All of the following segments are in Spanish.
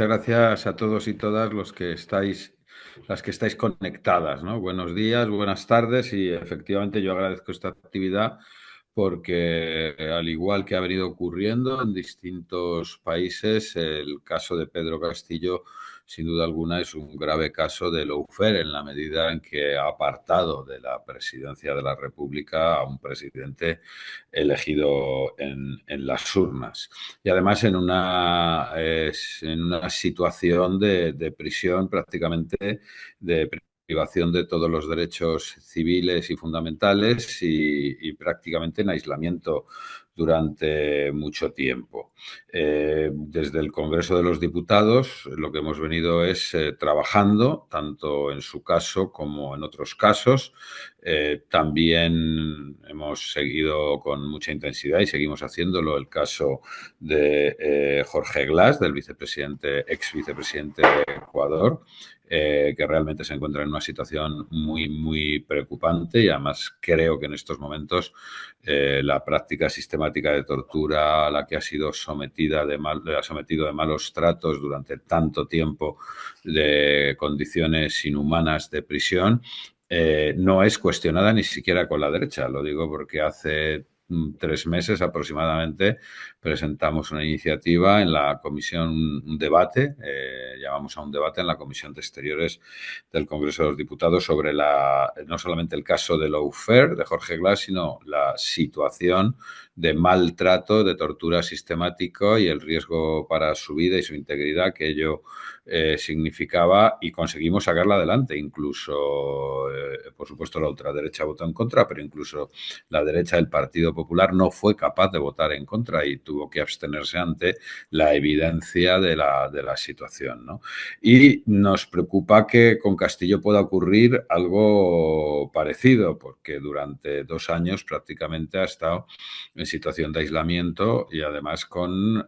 muchas gracias a todos y todas las que estáis conectadas, ¿no? Buenos días, buenas tardes y efectivamente yo agradezco esta actividad porque al igual que ha venido ocurriendo en distintos países, el caso de Pedro Castillo sin duda alguna es un grave caso de lawfare en la medida en que ha apartado de la presidencia de la República a un presidente elegido en las urnas y además en una situación de prisión prácticamente de privación de todos los derechos civiles y fundamentales y prácticamente en aislamiento durante mucho tiempo. Desde el Congreso de los Diputados lo que hemos venido es trabajando tanto en su caso como en otros casos. También hemos seguido con mucha intensidad y seguimos haciéndolo el caso de Jorge Glass, del ex vicepresidente de Ecuador, que realmente se encuentra en una situación muy preocupante y además creo que en estos momentos la práctica sistemática de tortura a la que ha sido ha sometido de malos tratos durante tanto tiempo, de condiciones inhumanas de prisión, no es cuestionada ni siquiera con la derecha. Lo digo porque hace 3 meses aproximadamente presentamos una iniciativa en la comisión, un debate, llamamos a un debate en la Comisión de Exteriores del Congreso de los Diputados sobre no solamente el caso de lawfare de Jorge Glass, sino la situación de maltrato, de tortura sistemático y el riesgo para su vida y su integridad que ello significaba, y conseguimos sacarla adelante. Incluso, por supuesto, la ultraderecha votó en contra, pero incluso la derecha del Partido Popular no fue capaz de votar en contra y tuvo que abstenerse ante la evidencia de la situación, ¿no? Y nos preocupa que con Castillo pueda ocurrir algo parecido, porque durante 2 años prácticamente ha estado en situación de aislamiento y además con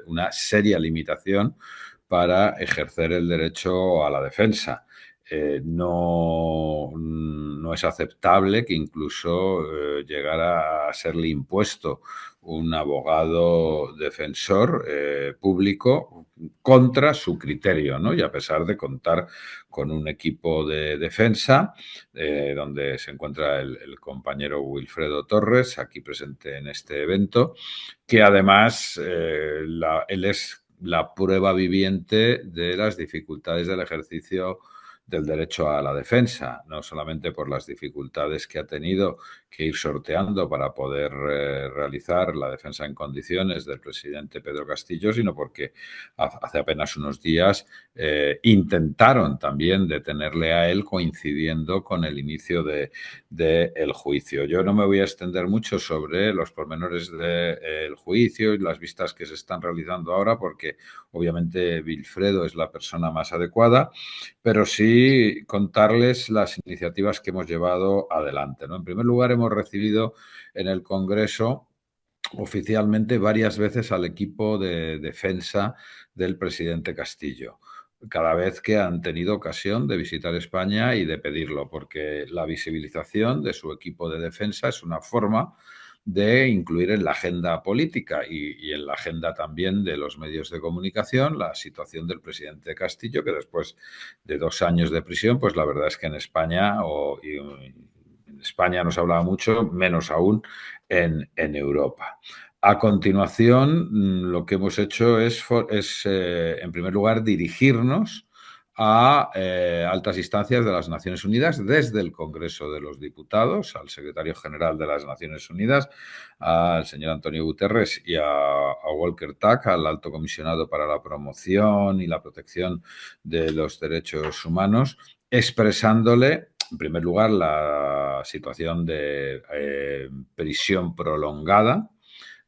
una seria limitación para ejercer el derecho a la defensa. No es aceptable que incluso llegara a serle impuesto un abogado defensor público contra su criterio, ¿no? Y a pesar de contar con un equipo de defensa, donde se encuentra el compañero Wilfredo Torres, aquí presente en este evento, que además él es la prueba viviente de las dificultades del ejercicio del derecho a la defensa, no solamente por las dificultades que ha tenido que ir sorteando para poder realizar la defensa en condiciones del presidente Pedro Castillo, sino porque hace apenas unos días intentaron también detenerle a él coincidiendo con el inicio del juicio. Yo no me voy a extender mucho sobre los pormenores del juicio y las vistas que se están realizando ahora, porque obviamente Wilfredo es la persona más adecuada, pero sí contarles las iniciativas que hemos llevado adelante, ¿no? En primer lugar, hemos recibido en el Congreso oficialmente varias veces al equipo de defensa del presidente Castillo, cada vez que han tenido ocasión de visitar España y de pedirlo, porque la visibilización de su equipo de defensa es una forma de incluir en la agenda política y en la agenda también de los medios de comunicación la situación del presidente Castillo, que después de 2 años de prisión, pues la verdad es que en España en España no se hablaba mucho, menos aún en Europa. A continuación, lo que hemos hecho es en primer lugar, dirigirnos a altas instancias de las Naciones Unidas desde el Congreso de los Diputados, al secretario general de las Naciones Unidas, al señor Antonio Guterres y a Volker Turk, al alto comisionado para la promoción y la protección de los derechos humanos, expresándole, en primer lugar, la situación de prisión prolongada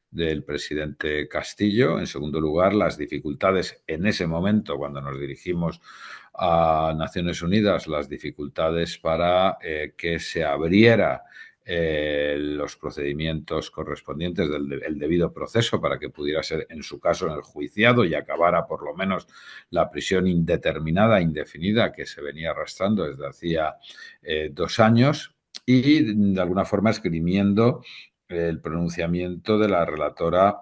del presidente Castillo. En segundo lugar, las dificultades en ese momento, cuando nos dirigimos a Naciones Unidas, las dificultades para que se abriera los procedimientos correspondientes del debido proceso para que pudiera ser, en su caso, enjuiciado y acabara por lo menos la prisión indeterminada, indefinida, que se venía arrastrando desde hacía 2 años, y de alguna forma esgrimiendo el pronunciamiento de la relatora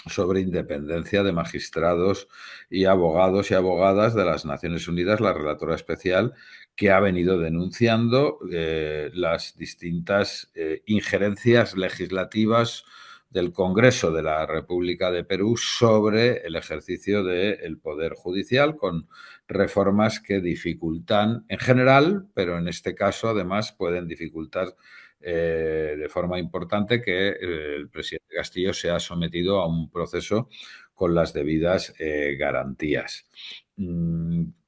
sobre independencia de magistrados y abogadas de las Naciones Unidas, la relatora especial, que ha venido denunciando las distintas injerencias legislativas del Congreso de la República de Perú sobre el ejercicio del poder judicial, con reformas que dificultan en general, pero en este caso además pueden dificultar de forma importante que el presidente Castillo sea sometido a un proceso con las debidas garantías.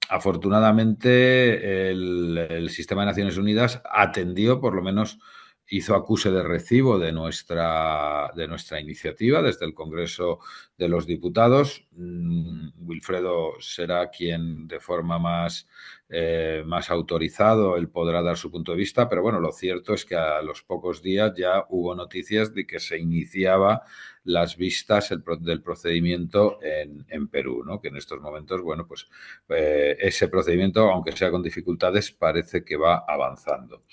Afortunadamente, el sistema de Naciones Unidas atendió, por lo menos hizo acuse de recibo de nuestra iniciativa desde el Congreso de los Diputados. Wilfredo será quien de forma más autorizado, él podrá dar su punto de vista, pero bueno, lo cierto es que a los pocos días ya hubo noticias de que se iniciaba las vistas del procedimiento en Perú, ¿no? Que en estos momentos, bueno, pues ese procedimiento, aunque sea con dificultades, parece que va avanzando.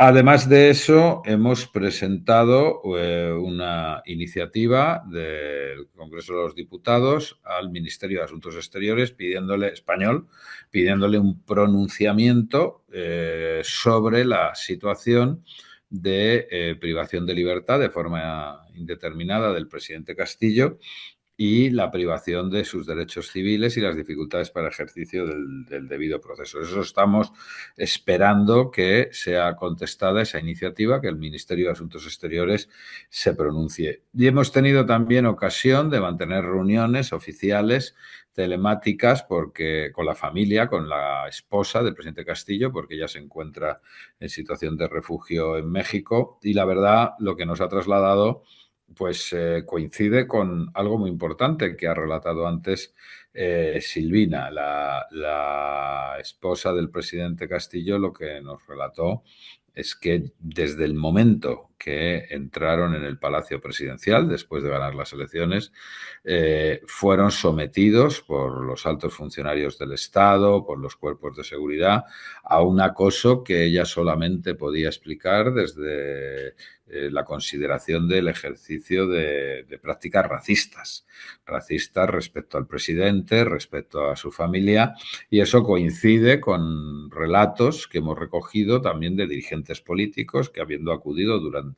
Además de eso, hemos presentado una iniciativa del Congreso de los Diputados al Ministerio de Asuntos Exteriores pidiéndole un pronunciamiento sobre la situación de privación de libertad de forma indeterminada del presidente Castillo y la privación de sus derechos civiles y las dificultades para el ejercicio del debido proceso. Eso estamos esperando que sea contestada esa iniciativa, que el Ministerio de Asuntos Exteriores se pronuncie. Y hemos tenido también ocasión de mantener reuniones oficiales telemáticas con la familia, con la esposa del presidente Castillo, porque ella se encuentra en situación de refugio en México, y la verdad lo que nos ha trasladado pues coincide con algo muy importante que ha relatado antes Silvina, la esposa del presidente Castillo. Lo que nos relató es que desde el momento que entraron en el Palacio Presidencial, después de ganar las elecciones, fueron sometidos por los altos funcionarios del Estado, por los cuerpos de seguridad, a un acoso que ella solamente podía explicar desde la consideración del ejercicio de prácticas racistas respecto al presidente, respecto a su familia, y eso coincide con relatos que hemos recogido también de dirigentes políticos que, habiendo acudido durante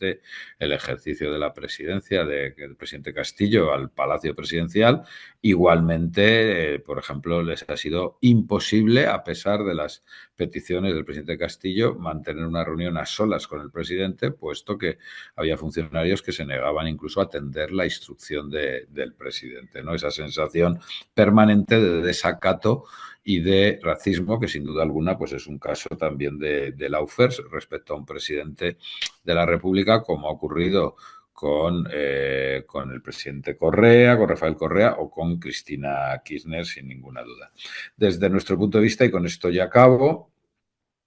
el ejercicio de la presidencia del presidente Castillo al Palacio Presidencial, igualmente, por ejemplo, les ha sido imposible, a pesar de las peticiones del presidente Castillo, mantener una reunión a solas con el presidente, puesto que había funcionarios que se negaban incluso a atender la instrucción del presidente, ¿no? Esa sensación permanente de desacato y de racismo, que sin duda alguna pues es un caso también de lawfare respecto a un presidente de la República, como ha ocurrido con el presidente Correa, con Rafael Correa o con Cristina Kirchner, sin ninguna duda. Desde nuestro punto de vista, y con esto ya acabo,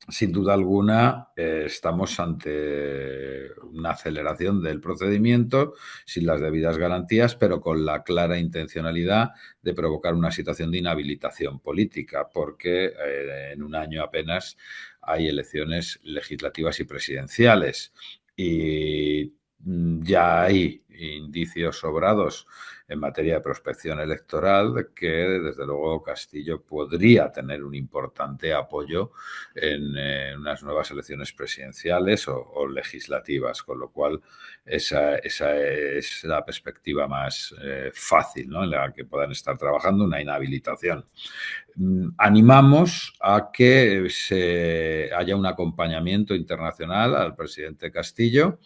sin duda alguna, estamos ante una aceleración del procedimiento sin las debidas garantías, pero con la clara intencionalidad de provocar una situación de inhabilitación política, porque en un año apenas hay elecciones legislativas y presidenciales. Y ya hay indicios sobrados en materia de prospección electoral de que, desde luego, Castillo podría tener un importante apoyo en unas nuevas elecciones presidenciales o legislativas, con lo cual esa es la perspectiva más fácil, ¿no?, en la que puedan estar trabajando, una inhabilitación. Animamos a que haya un acompañamiento internacional al presidente Castillo.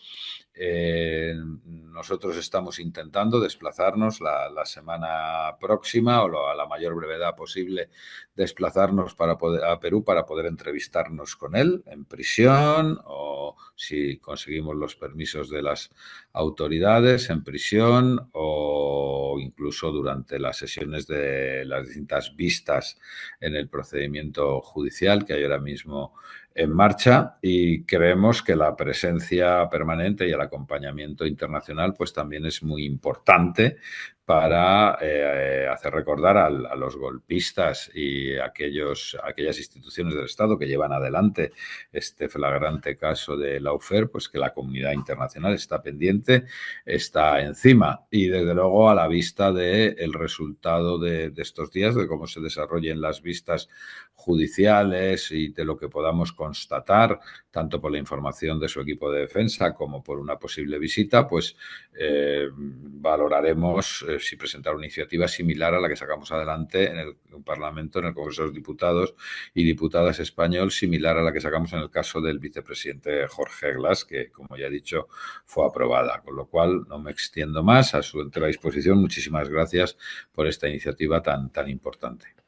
Nosotros estamos intentando desplazarnos la semana próxima o a la mayor brevedad posible, desplazarnos a Perú para poder entrevistarnos con él en prisión, o si conseguimos los permisos de las autoridades, en prisión, o incluso durante las sesiones de las distintas vistas en el procedimiento judicial que hay ahora mismo en marcha. Y creemos que la presencia permanente y el acompañamiento internacional pues también es muy importante para hacer recordar a los golpistas y aquellas instituciones del Estado que llevan adelante este flagrante caso de Lawfare, pues que la comunidad internacional está pendiente, está encima y desde luego a la vista del resultado de estos días, de cómo se desarrollen las vistas judiciales y de lo que podamos constatar, tanto por la información de su equipo de defensa como por una posible visita, pues valoraremos si presentar una iniciativa similar a la que sacamos adelante en el Parlamento, en el Congreso de los Diputados y Diputadas español, similar a la que sacamos en el caso del vicepresidente Jorge Glass, que, como ya he dicho, fue aprobada. Con lo cual, no me extiendo más. A su entera disposición, muchísimas gracias por esta iniciativa tan importante.